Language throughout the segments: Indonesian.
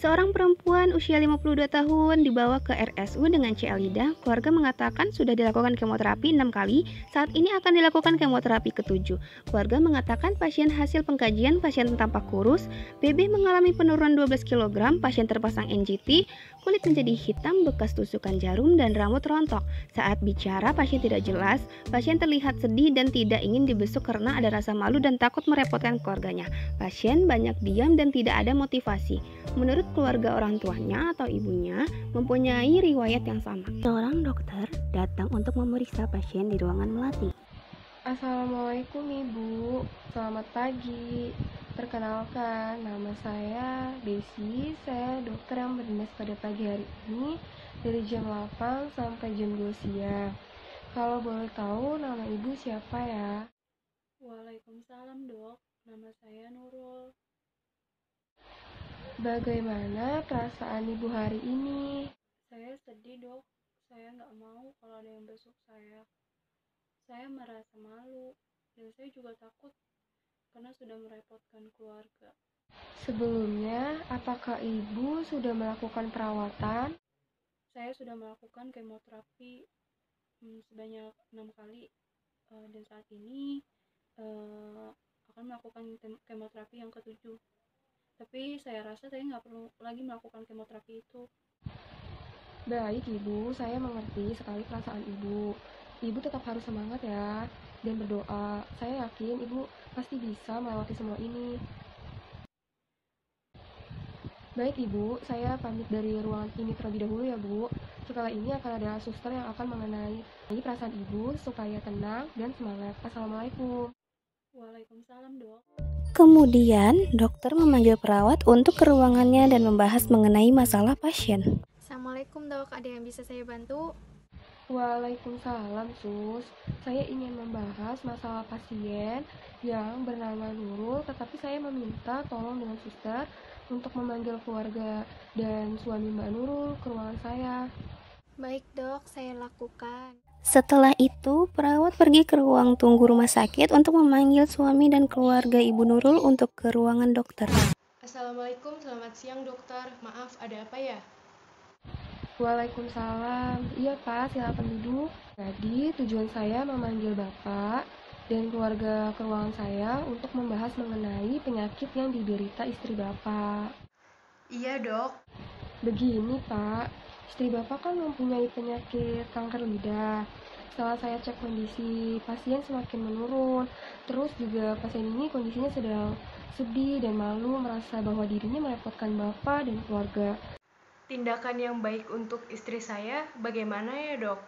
Seorang perempuan usia 52 tahun dibawa ke RSU dengan CL-lidah. Keluarga mengatakan sudah dilakukan kemoterapi 6 kali, saat ini akan dilakukan kemoterapi ke-7. Keluarga mengatakan pasien hasil pengkajian pasien tampak kurus, BB mengalami penurunan 12 kg, pasien terpasang NGT, kulit menjadi hitam bekas tusukan jarum dan rambut rontok. Saat bicara pasien tidak jelas, pasien terlihat sedih dan tidak ingin dibesuk karena ada rasa malu dan takut merepotkan keluarganya. Pasien banyak diam dan tidak ada motivasi. Menurut keluarga, orang tuanya atau ibunya mempunyai riwayat yang sama. Seorang dokter datang untuk memeriksa pasien di ruangan melati. Assalamualaikum Ibu, selamat pagi. Perkenalkan, nama saya Desi. Saya dokter yang berdinas pada pagi hari ini dari jam 8 sampai jam 2 siang. Kalau boleh tahu nama Ibu siapa ya? Waalaikumsalam dok, nama saya Nurul. Bagaimana perasaan Ibu hari ini? Saya sedih dok, saya nggak mau kalau ada yang besuk saya. Saya merasa malu, dan saya juga takut karena sudah merepotkan keluarga. Sebelumnya, apakah Ibu sudah melakukan perawatan? Saya sudah melakukan kemoterapi sebanyak 6 kali, dan saat ini akan melakukan kemoterapi yang ke-7. Tapi saya rasa saya nggak perlu lagi melakukan kemoterapi itu. Baik Ibu, saya mengerti sekali perasaan Ibu. Ibu tetap harus semangat ya, dan berdoa. Saya yakin Ibu pasti bisa melewati semua ini. Baik Ibu, saya pamit dari ruangan ini terlebih dahulu ya Bu. Setelah ini akan ada suster yang akan mengenai perasaan Ibu supaya tenang dan semangat. Assalamualaikum. Waalaikumsalam dok. Kemudian, dokter memanggil perawat untuk ke ruangannya dan membahas mengenai masalah pasien. Assalamualaikum dok, ada yang bisa saya bantu? Waalaikumsalam Sus. Saya ingin membahas masalah pasien yang bernama Nurul, tetapi saya meminta tolong dengan suster untuk memanggil keluarga dan suami Mbak Nurul ke ruangan saya. Baik dok, saya lakukan. Setelah itu, perawat pergi ke ruang tunggu rumah sakit untuk memanggil suami dan keluarga Ibu Nurul untuk ke ruangan dokter. Assalamualaikum, selamat siang dokter. Maaf, ada apa ya? Waalaikumsalam. Iya Pak, silakan duduk. Jadi tujuan saya memanggil Bapak dan keluarga ke ruangan saya untuk membahas mengenai penyakit yang diderita istri Bapak. Iya dok. Begini Pak, istri Bapak kan mempunyai penyakit kanker lidah. Setelah saya cek kondisi pasien semakin menurun, terus juga pasien ini kondisinya sedang sedih dan malu merasa bahwa dirinya merepotkan Bapak dan keluarga. Tindakan yang baik untuk istri saya bagaimana ya dok?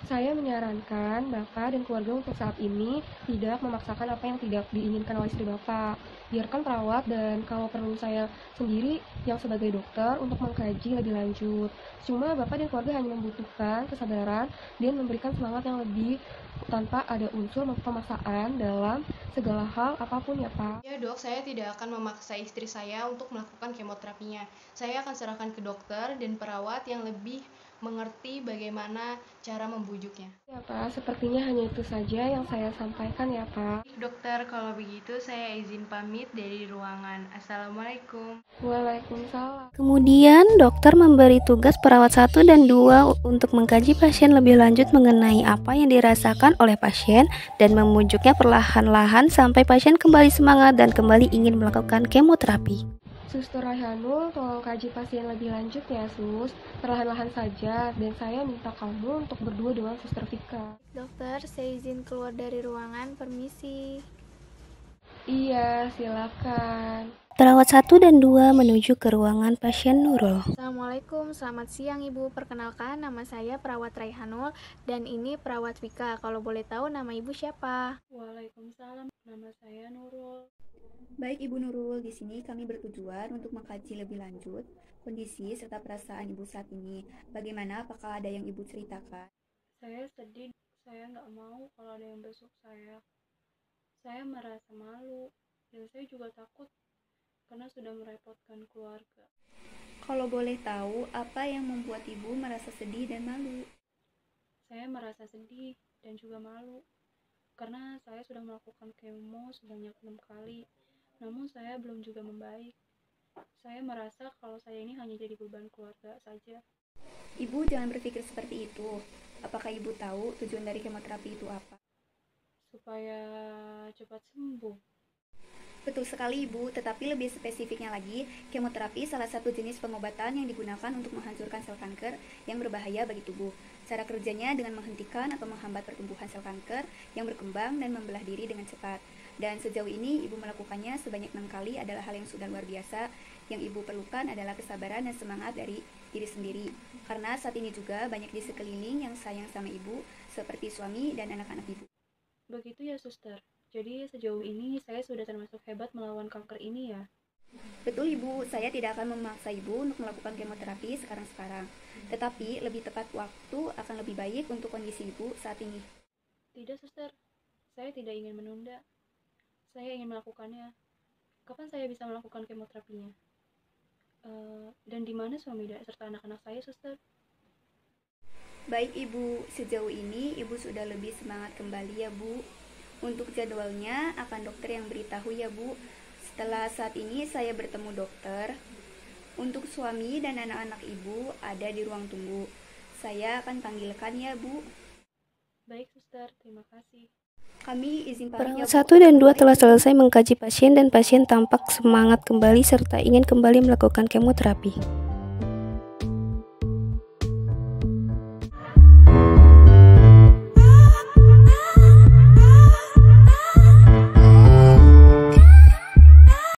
Saya menyarankan Bapak dan keluarga untuk saat ini tidak memaksakan apa yang tidak diinginkan oleh istri Bapak. Biarkan perawat dan kalau perlu saya sendiri yang sebagai dokter untuk mengkaji lebih lanjut. Cuma Bapak dan keluarga hanya membutuhkan kesabaran dan memberikan semangat yang lebih tanpa ada unsur pemaksaan dalam segala hal apapun ya Pak. Ya dok, saya tidak akan memaksa istri saya untuk melakukan kemoterapinya. Saya akan serahkan ke dokter dan perawat yang lebih mengerti bagaimana cara membujuknya. Ya Pak, sepertinya hanya itu saja yang saya sampaikan ya Pak. Dokter, kalau begitu saya izin pamit dari ruangan. Assalamualaikum. Waalaikumsalam. Kemudian, dokter memberi tugas perawat 1 dan 2 untuk mengkaji pasien lebih lanjut mengenai apa yang dirasakan oleh pasien dan memujuknya perlahan-lahan sampai pasien kembali semangat dan kembali ingin melakukan kemoterapi. Suster Raihanul, tolong kaji pasien lebih lanjut ya Sus, perlahan-lahan saja, dan saya minta kamu untuk berdua dengan Suster Vika. Dokter, saya izin keluar dari ruangan, permisi. Iya, silakan. Perawat 1 dan 2 menuju ke ruangan pasien Nurul. Assalamualaikum, selamat siang Ibu. Perkenalkan, nama saya perawat Raihanul dan ini perawat Vika. Kalau boleh tahu nama Ibu siapa? Waalaikumsalam, nama saya Nurul. Baik Ibu Nurul, di sini kami bertujuan untuk mengkaji lebih lanjut kondisi serta perasaan Ibu saat ini. Bagaimana, apakah ada yang Ibu ceritakan? Saya sedih, saya nggak mau kalau ada yang besuk saya. Saya merasa malu, dan saya juga takut karena sudah merepotkan keluarga. Kalau boleh tahu, apa yang membuat Ibu merasa sedih dan malu? Saya merasa sedih dan juga malu karena saya sudah melakukan kemo sebanyak 6 kali, namun saya belum juga membaik. Saya merasa kalau saya ini hanya jadi beban keluarga saja. Ibu jangan berpikir seperti itu. Apakah ibu tahu tujuan dari kemoterapi itu apa? Supaya cepat sembuh. Betul sekali Ibu, tetapi lebih spesifiknya lagi, kemoterapi salah satu jenis pengobatan yang digunakan untuk menghancurkan sel kanker yang berbahaya bagi tubuh. Cara kerjanya dengan menghentikan atau menghambat pertumbuhan sel kanker yang berkembang dan membelah diri dengan cepat. Dan sejauh ini Ibu melakukannya sebanyak 6 kali adalah hal yang sudah luar biasa. Yang Ibu perlukan adalah kesabaran dan semangat dari diri sendiri. Karena saat ini juga banyak di sekeliling yang sayang sama Ibu, seperti suami dan anak-anak Ibu. Begitu ya, Suster. Jadi sejauh ini saya sudah termasuk hebat melawan kanker ini ya. Betul Ibu, saya tidak akan memaksa Ibu untuk melakukan kemoterapi sekarang-sekarang. Tetapi lebih tepat waktu akan lebih baik untuk kondisi Ibu saat ini. Tidak, Suster. Saya tidak ingin menunda. Saya ingin melakukannya. Kapan saya bisa melakukan kemoterapinya? Dan di mana suami serta anak-anak saya, Suster? Baik Ibu, sejauh ini Ibu sudah lebih semangat kembali ya Bu. Untuk jadwalnya akan dokter yang beritahu ya Bu. Setelah saat ini saya bertemu dokter. Untuk suami dan anak-anak Ibu ada di ruang tunggu. Saya akan panggilkan ya Bu. Baik, Suster. Terima kasih. Kami izin pamit ya Perawat Bu. 1 dan 2 telah selesai mengkaji pasien dan pasien tampak semangat kembali serta ingin kembali melakukan kemoterapi.